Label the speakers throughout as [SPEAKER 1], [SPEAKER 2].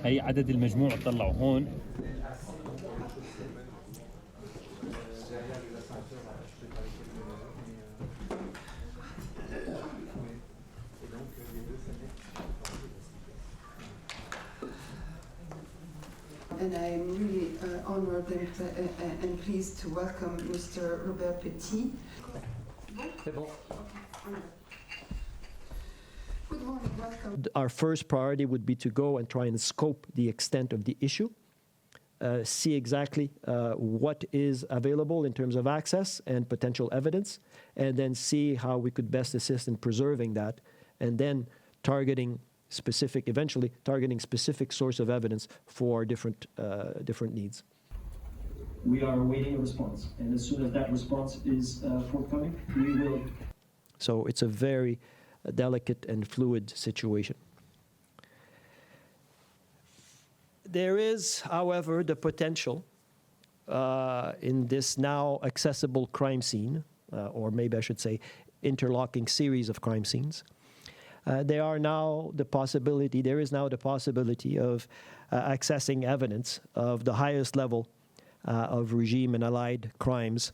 [SPEAKER 1] هي عدد المجموع طلعوا هون.
[SPEAKER 2] And I am really honored and pleased to welcome Mr. Robert Petit.
[SPEAKER 3] C'est bon.
[SPEAKER 2] Good morning, welcome.
[SPEAKER 3] Our first priority would be to go and try and scope the extent of the issue, see exactly what is available in terms of access and potential evidence, and then see how we could best assist in preserving that, and then eventually targeting specific source of evidence for different needs.
[SPEAKER 4] We are awaiting a response, and as soon as that response is forthcoming, we will.
[SPEAKER 3] So it's a very delicate and fluid situation. There is, however, the potential in this now accessible crime scene, or maybe I should say interlocking series of crime scenes. There is now the possibility of accessing evidence of the highest level of regime and allied crimes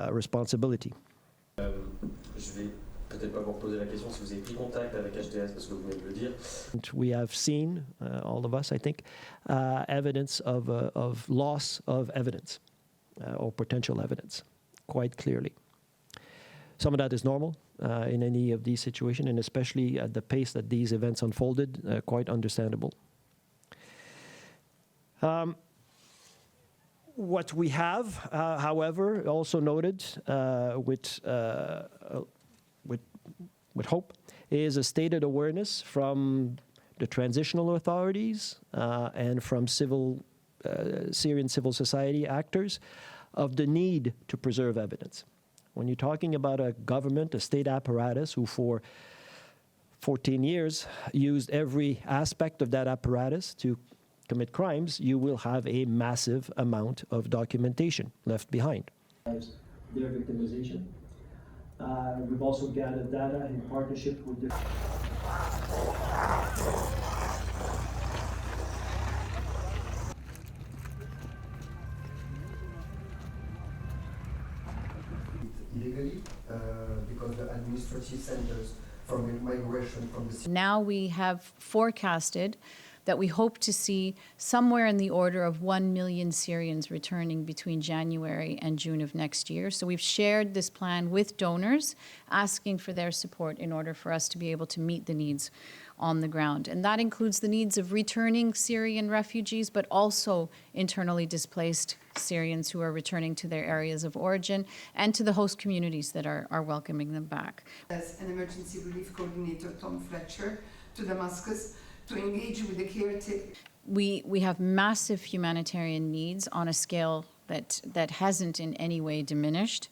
[SPEAKER 3] responsibility.
[SPEAKER 5] Je vais peut-être pas vous reposer la question si vous avez pris contact avec HTS parce que vous venez de le dire.
[SPEAKER 3] We have seen, all of us, I think, evidence of loss of evidence or potential evidence, quite clearly. Some of that is normal in any of these situations, and especially at the pace that these events unfolded, quite understandable. What we have, however, also noted with hope, is a stated awareness from the transitional authorities and from Syrian civil society actors of the need to preserve evidence. When you're talking about a government, a state apparatus, who for 14 years used every aspect of that apparatus to commit crimes, you will have a massive amount of documentation left behind.
[SPEAKER 4] Their victimization. We've also gathered data in partnership with the
[SPEAKER 6] illegally because the administrative centers for migration from the
[SPEAKER 7] Now we have forecasted that we hope to see somewhere in the order of 1 million Syrians returning between January and June of next year. So we've shared this plan with donors, asking for their support in order for us to be able to meet the needs on the ground. And that includes the needs of returning Syrian refugees, but also internally displaced Syrians who are returning to their areas of origin, and to the host communities that are welcoming them back.
[SPEAKER 2] As an emergency relief coordinator, Tom Fletcher, to Damascus, to engage with the caretaker.
[SPEAKER 7] We have massive humanitarian needs on a scale that hasn't in any way diminished.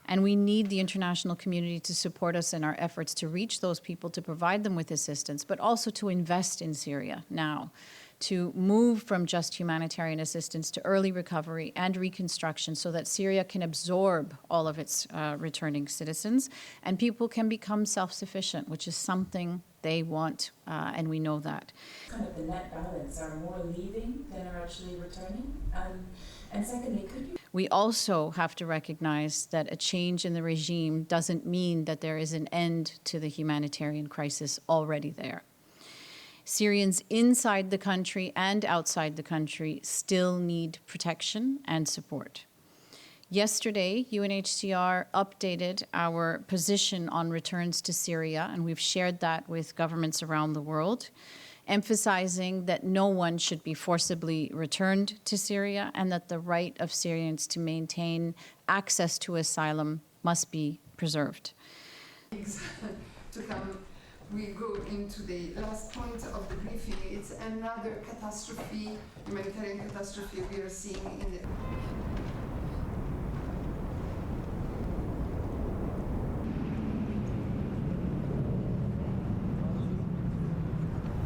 [SPEAKER 7] And we need the international community to support us in our efforts to reach those people, to provide them with assistance, but also to invest in Syria now, to move from just humanitarian assistance to early recovery and reconstruction so that Syria can absorb all of its returning citizens and people can become self-sufficient, which is something they want, and we know that.
[SPEAKER 8] Kind of the net balance, are more leaving than are actually returning? And secondly, could you...
[SPEAKER 7] We also have to recognize that a change in the regime doesn't mean that there is an end to the humanitarian crisis already there. Syrians inside the country and outside the country still need protection and support. Yesterday, UNHCR updated our position on returns to Syria, and we've shared that with governments around the world, emphasizing that no one should be forcibly returned to Syria and that the right of Syrians to maintain access to asylum must be preserved.
[SPEAKER 2] To come, we go into the last point of the briefing. It's another catastrophe, humanitarian catastrophe we are seeing in the